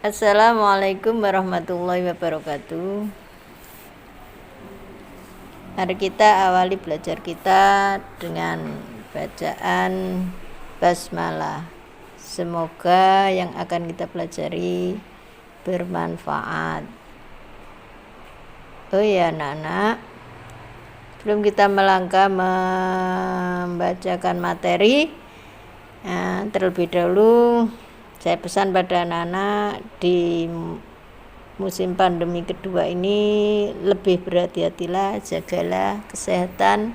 Assalamualaikum warahmatullahi wabarakatuh. Mari kita awali belajar kita dengan bacaan basmalah. Semoga yang akan kita pelajari bermanfaat. Oh ya anak-anak, sebelum kita melangkah membacakan materi, terlebih dahulu saya pesan pada anak-anak di musim pandemi kedua ini lebih berhati-hatilah, jagalah kesehatan,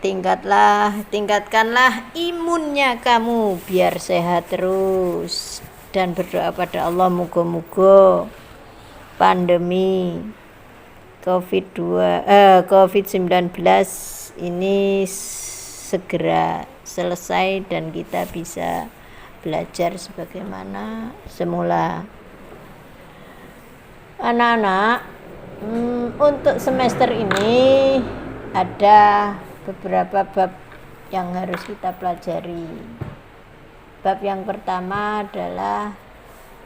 tingkatkanlah imunnya kamu biar sehat terus, dan berdoa pada Allah moga-moga pandemi COVID-19 ini segera selesai dan kita bisa belajar sebagaimana semula. Anak-anak, untuk semester ini ada beberapa bab yang harus kita pelajari. Bab yang pertama adalah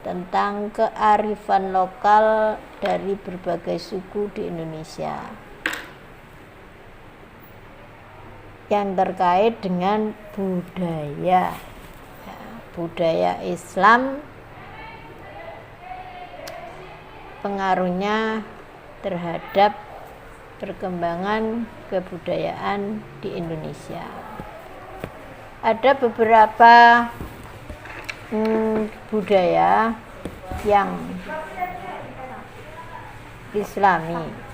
tentang kearifan lokal dari berbagai suku di Indonesia yang terkait dengan budaya Islam, pengaruhnya terhadap perkembangan kebudayaan di Indonesia. Ada beberapa budaya yang Islami.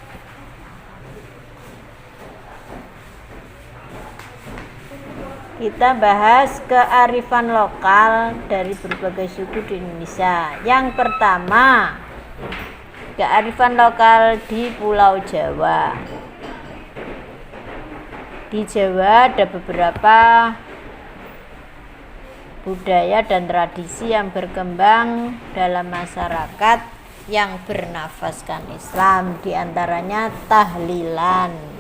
Kita bahas kearifan lokal dari berbagai suku di Indonesia. Yang pertama, kearifan lokal di Pulau Jawa. Di Jawa ada beberapa budaya dan tradisi yang berkembang dalam masyarakat yang bernafaskan Islam, diantaranya tahlilan.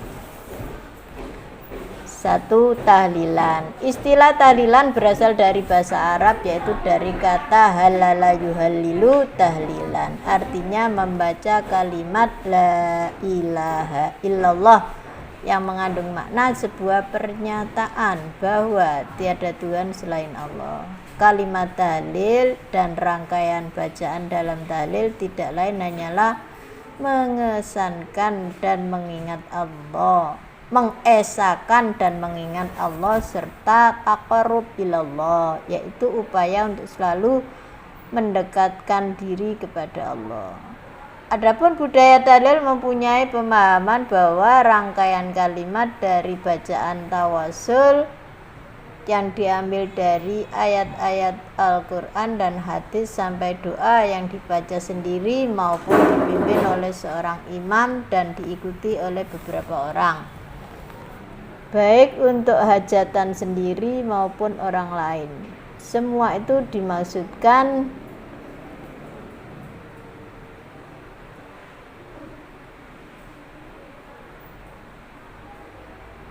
Satu, tahlilan. Istilah tahlilan berasal dari bahasa Arab, yaitu dari kata halala yuhallilu tahlilan, artinya membaca kalimat la ilaha illallah yang mengandung makna sebuah pernyataan bahwa tiada Tuhan selain Allah. Kalimat tahlil dan rangkaian bacaan dalam tahlil tidak lain hanyalah mengesankan dan mengingat Allah, mengesakan dan mengingat Allah, serta taqarrub ilallah, yaitu upaya untuk selalu mendekatkan diri kepada Allah. Adapun budaya tahlil mempunyai pemahaman bahwa rangkaian kalimat dari bacaan tawasul yang diambil dari ayat-ayat Al-Quran dan hadis sampai doa yang dibaca sendiri maupun dipimpin oleh seorang imam dan diikuti oleh beberapa orang, baik untuk hajatan sendiri maupun orang lain. Semua itu dimaksudkan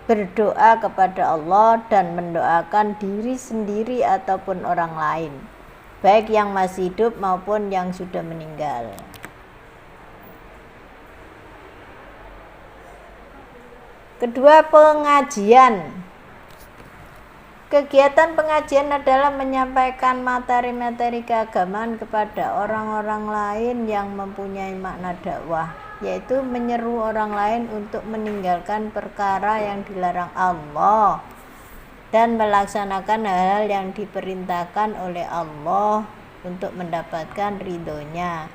berdoa kepada Allah dan mendoakan diri sendiri ataupun orang lain, baik yang masih hidup maupun yang sudah meninggal. Kedua, pengajian. Kegiatan pengajian adalah menyampaikan materi-materi keagamaan kepada orang-orang lain yang mempunyai makna dakwah, yaitu menyeru orang lain untuk meninggalkan perkara yang dilarang Allah dan melaksanakan hal-hal yang diperintahkan oleh Allah untuk mendapatkan ridhonya.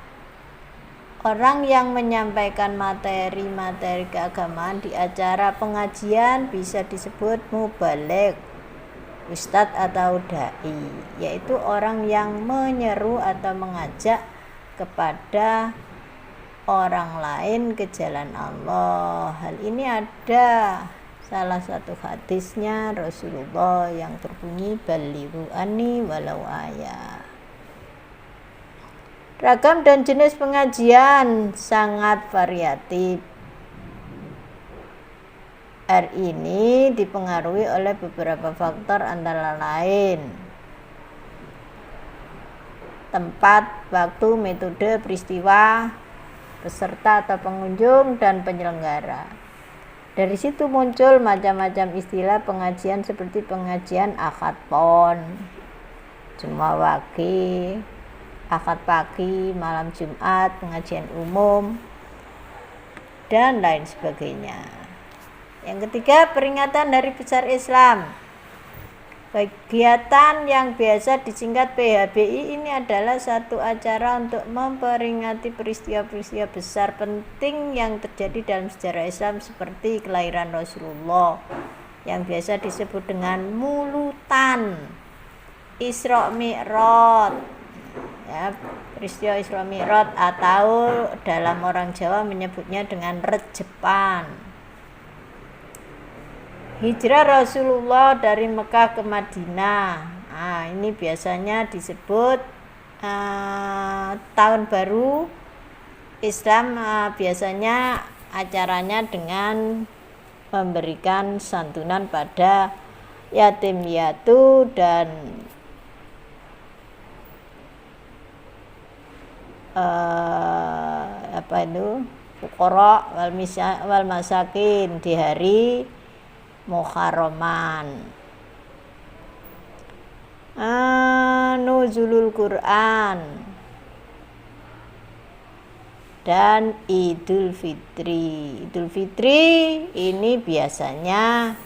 Orang yang menyampaikan materi-materi keagamaan di acara pengajian bisa disebut mubaligh, ustadz atau dai, yaitu orang yang menyeru atau mengajak kepada orang lain ke jalan Allah. Hal ini ada salah satu hadisnya Rasulullah yang berbunyi balighu anni walau ayat. Ragam dan jenis pengajian sangat variatif. Hari ini dipengaruhi oleh beberapa faktor antara lain tempat, waktu, metode, peristiwa, peserta atau pengunjung, dan penyelenggara. Dari situ muncul macam-macam istilah pengajian seperti pengajian akad pon, Jumat wage, akad pagi, malam Jumat, pengajian umum, dan lain sebagainya. Yang ketiga, peringatan Hari Besar Islam. Kegiatan yang biasa disingkat PHBI ini adalah satu acara untuk memperingati peristiwa-peristiwa besar penting yang terjadi dalam sejarah Islam seperti kelahiran Rasulullah yang biasa disebut dengan mulutan, Isra Mi'raj, ya, peristiwa Isra Mi'raj, atau dalam orang Jawa menyebutnya dengan Rejepan. Hijrah Rasulullah dari Mekah ke Madinah. Nah, ini biasanya disebut tahun baru Islam. Biasanya acaranya dengan memberikan santunan pada yatim piatu dan fuqara wal masakin di hari Muharraman. Nuzulul Quran dan Idul Fitri. Idul Fitri ini biasanya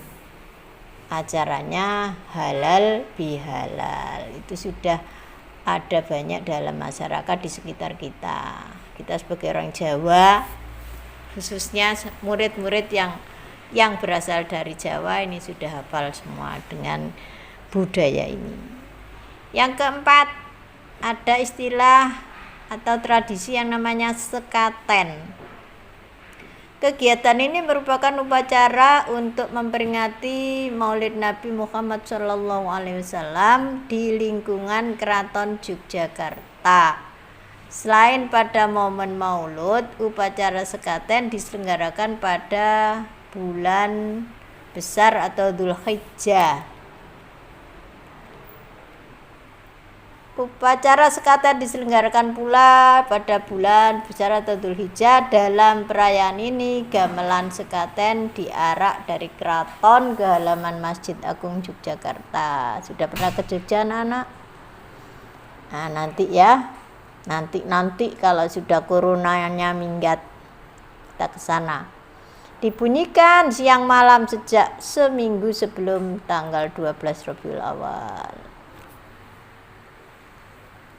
acaranya halal bihalal. Itu sudah ada banyak dalam masyarakat di sekitar kita. Kita sebagai orang Jawa, khususnya murid-murid yang berasal dari Jawa ini sudah hafal semua dengan budaya ini. Yang keempat, ada istilah atau tradisi yang namanya sekaten. Kegiatan ini merupakan upacara untuk memperingati Maulid Nabi Muhammad SAW di lingkungan Keraton Yogyakarta. Selain pada momen Maulud, upacara sekaten diselenggarakan pada bulan besar atau Dzulhijjah. Upacara sekaten diselenggarakan pula pada bulan besar atau Dzulhijjah. Dalam perayaan ini, gamelan sekaten diarak dari keraton ke halaman Masjid Agung Yogyakarta. Sudah pernah ke Jogja, anak-anak? Nah, nanti ya. Nanti kalau sudah coronanya minggat, kita ke sana. Dibunyikan siang malam sejak seminggu sebelum tanggal 12 Rabiul Awal.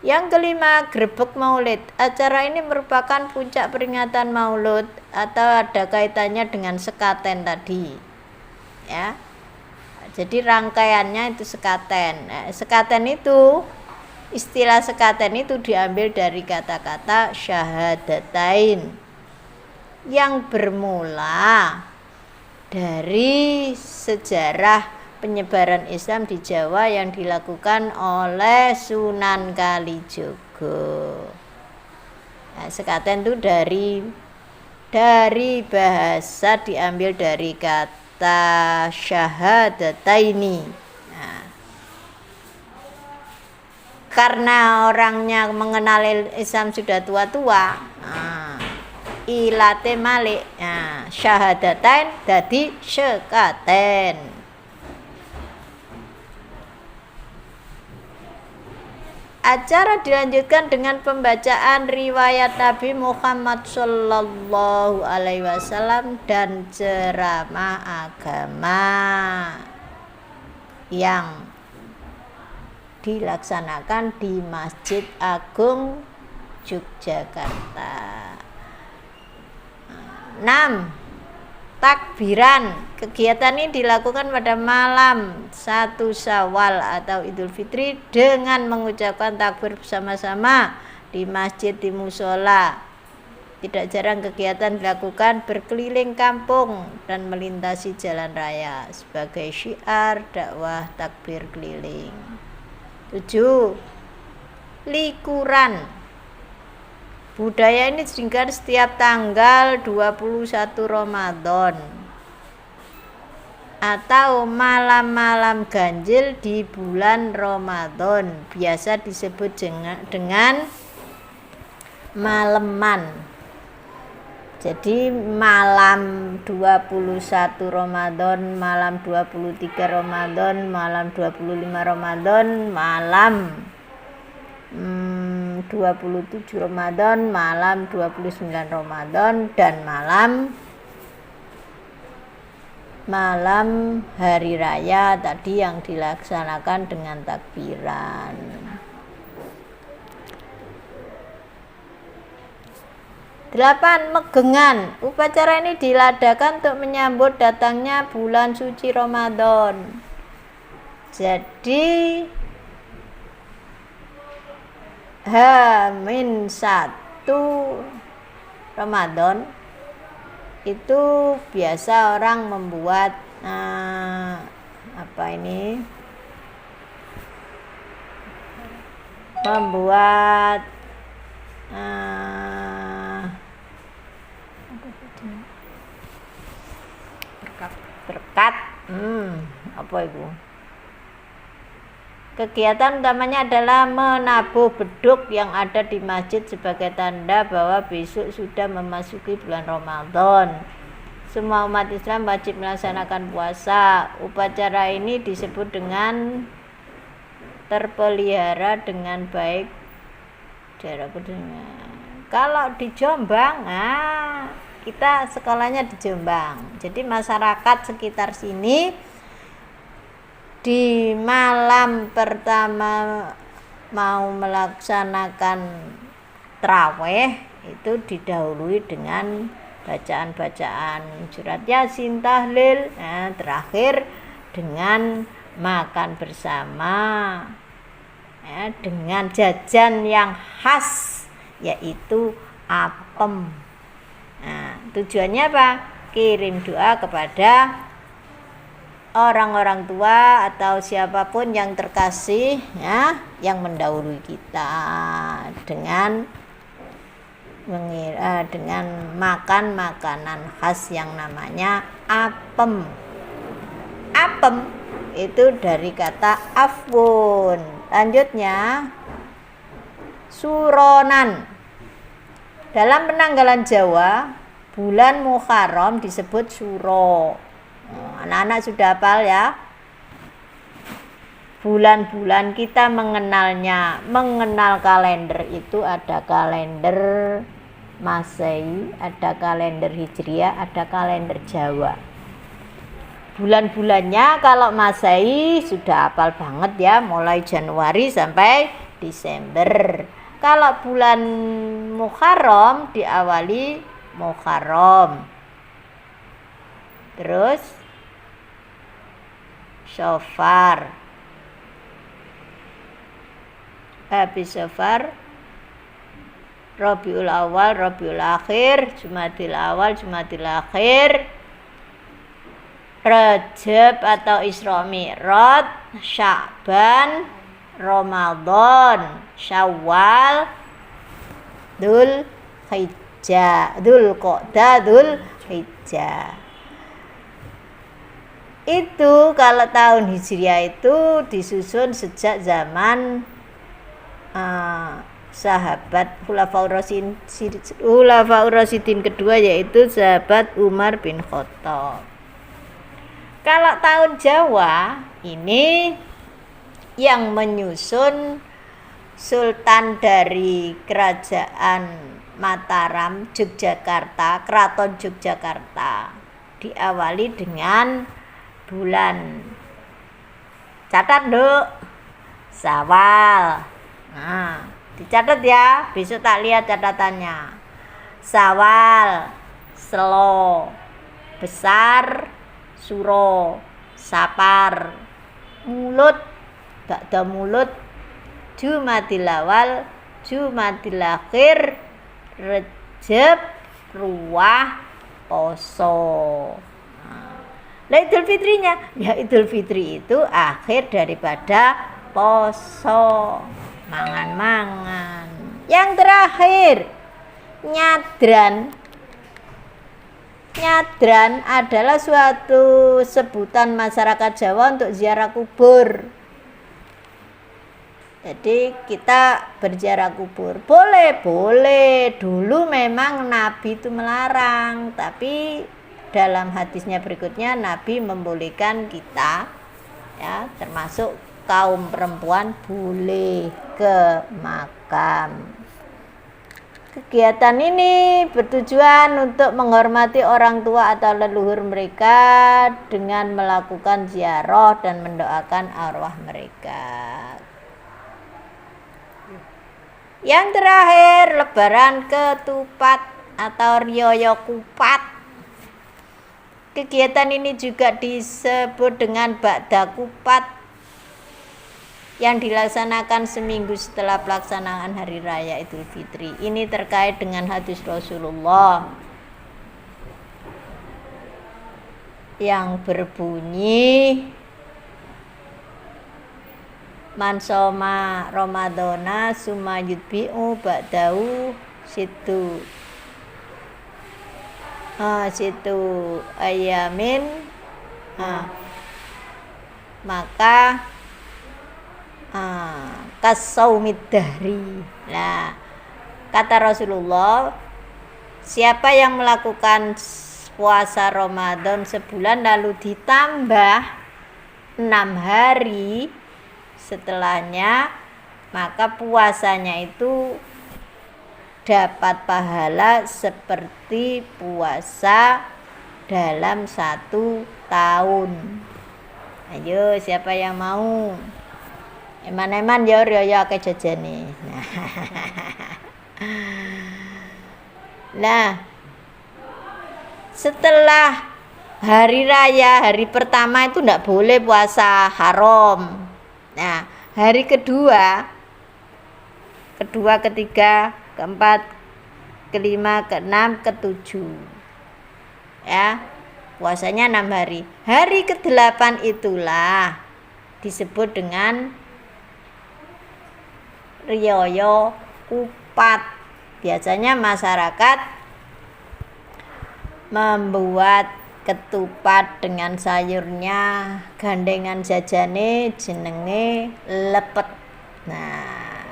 Yang kelima, grebek maulid. Acara ini merupakan puncak peringatan maulud atau ada kaitannya dengan sekaten tadi. Ya. Jadi rangkaiannya itu sekaten. Sekaten itu, istilah sekaten itu diambil dari kata-kata syahadatain yang bermula dari sejarah penyebaran Islam di Jawa yang dilakukan oleh Sunan Kalijogo. Nah, sekaten itu dari bahasa diambil dari kata syahadataini. Nah, karena orangnya mengenal Islam sudah tua-tua, ilate malik, syahadatain dadi sekaten. Acara dilanjutkan dengan pembacaan riwayat Nabi Muhammad Sallallahu Alaihi Wasallam dan ceramah agama yang dilaksanakan di Masjid Agung Yogyakarta. 6. Takbiran. Kegiatan ini dilakukan pada malam 1 Syawal atau Idul Fitri dengan mengucapkan takbir bersama-sama di masjid, di musola. Tidak jarang kegiatan dilakukan berkeliling kampung dan melintasi jalan raya sebagai syiar dakwah takbir keliling. 7. Likuran. Budaya ini diadakan setiap tanggal 21 Ramadan atau malam-malam ganjil di bulan Ramadan, biasa disebut dengan maleman. Jadi malam 21 Ramadan, malam 23 Ramadan, malam 25 Ramadan, malam 27 Ramadan, malam 29 Ramadan, dan malam hari raya tadi yang dilaksanakan dengan takbiran. 8. Megengan. Upacara ini diadakan untuk menyambut datangnya bulan suci Ramadan. Jadi H-1 Ramadan itu biasa orang membuat berkat. Apa itu? Kegiatan utamanya adalah menabuh beduk yang ada di masjid sebagai tanda bahwa besok sudah memasuki bulan Ramadan. Semua umat Islam wajib melaksanakan puasa. Upacara ini disebut dengan terpelihara dengan baik. Kalau di Jombang, kita sekolahnya di Jombang. Jadi masyarakat sekitar sini di malam pertama mau melaksanakan traweh itu didahului dengan bacaan-bacaan surat Yasin, tahlil, terakhir dengan makan bersama, dengan jajan yang khas yaitu apem. Tujuannya apa? Kirim doa kepada orang-orang tua atau siapapun yang terkasih, yang mendahului kita dengan makan makanan khas yang namanya apem. Apem itu dari kata afun. Lanjutnya suronan. Dalam penanggalan Jawa, bulan Muharram disebut Suro. Anak-anak sudah hafal ya? Bulan-bulan kita mengenal kalender itu ada kalender Masehi, ada kalender Hijriah, ada kalender Jawa. Bulan-bulannya kalau Masehi sudah hafal banget ya, mulai Januari sampai Desember. Kalau bulan Muharram diawali Muharram, terus Syafar, habis Syafar Rabiul Awal, Rabiul Akhir, Jumadil Awal, Jumadil Akhir, Rajab atau Isra Mi'raj, Sya'ban, Ramadan, Syawal, Dzulhijjah, Dzulqa'dah, Dzulhijjah. Itu kalau tahun Hijriah itu disusun sejak zaman sahabat Khulafaur Rasyidin kedua, yaitu sahabat Umar bin Khattab. Kalau tahun Jawa ini yang menyusun Sultan dari Kerajaan Mataram, Yogyakarta, Keraton Yogyakarta, diawali dengan bulan, catat dulu, Syawal. Dicatat ya, besok tak lihat catatannya. Syawal, Selo, Besar, Suro, Sapar, Mulut, Ba'da Mulut, Jumadil Awal, Jumadil Akhir, Rejab, Ruwah, Poso. Idul Fitrinya, ya Idul Fitri itu akhir daripada poso, mangan-mangan. Yang terakhir, Nyadran. Nyadran adalah suatu sebutan masyarakat Jawa untuk ziarah kubur. Jadi kita berziarah kubur boleh. Dulu memang Nabi itu melarang, tapi dalam hadisnya berikutnya Nabi membolehkan kita, ya, termasuk kaum perempuan boleh ke makam. Kegiatan ini bertujuan untuk menghormati orang tua atau leluhur mereka dengan melakukan ziarah dan mendoakan arwah mereka. Yang terakhir, lebaran ketupat atau riyaya kupat. Kegiatan ini juga disebut dengan ba'da kupat, yang dilaksanakan seminggu setelah pelaksanaan hari raya Idul Fitri. Ini terkait dengan hadis Rasulullah yang berbunyi, man soma Ramadana summa yutbi'u ba'dahu situ ayamin, maka kasaumid dahri. Nah, kata Rasulullah, siapa yang melakukan puasa Ramadan sebulan lalu ditambah 6 hari setelahnya, maka puasanya itu dapat pahala seperti puasa dalam 1 tahun. Ayo, siapa yang mau? Eman-eman ya riyaya akeh jajane. Nah, setelah hari raya, hari pertama itu enggak boleh puasa, haram. Nah, hari kedua, ketiga, keempat, kelima, keenam, ketujuh, ya, puasanya 6 hari. Hari ke-8 itulah disebut dengan riyaya kupat. Biasanya masyarakat membuat ketupat dengan sayurnya, gandengan jajane jenenge lepet. Nah,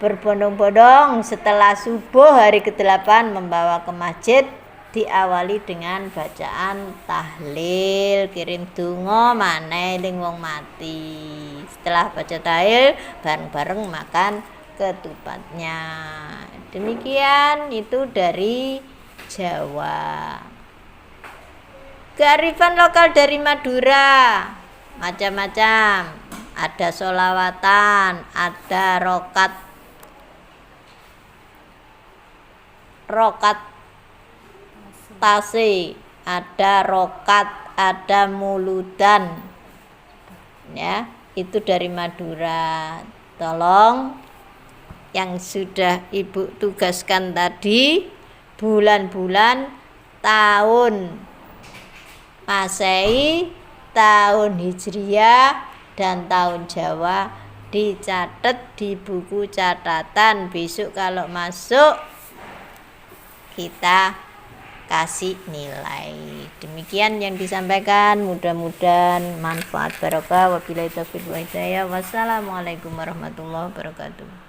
berbondong-bondong setelah subuh hari ke-8 membawa ke masjid, diawali dengan bacaan tahlil, kirim donga maneh ning wong mati. Setelah baca tahlil, bareng-bareng makan ketupatnya. Demikian itu dari Jawa. Kearifan lokal dari Madura macam-macam. Ada sholawatan, ada rokat tase, ada rokat, ada muludan, ya, itu dari Madura. Tolong yang sudah Ibu tugaskan tadi, bulan-bulan tahun Masehi, tahun Hijriah, dan tahun Jawa dicatat di buku catatan. Besok kalau masuk kita kasih nilai. Demikian yang disampaikan, mudah-mudahan manfaat barokah. Wabillahi taufiq wal hidayah. Wassalamualaikum warahmatullahi wabarakatuh.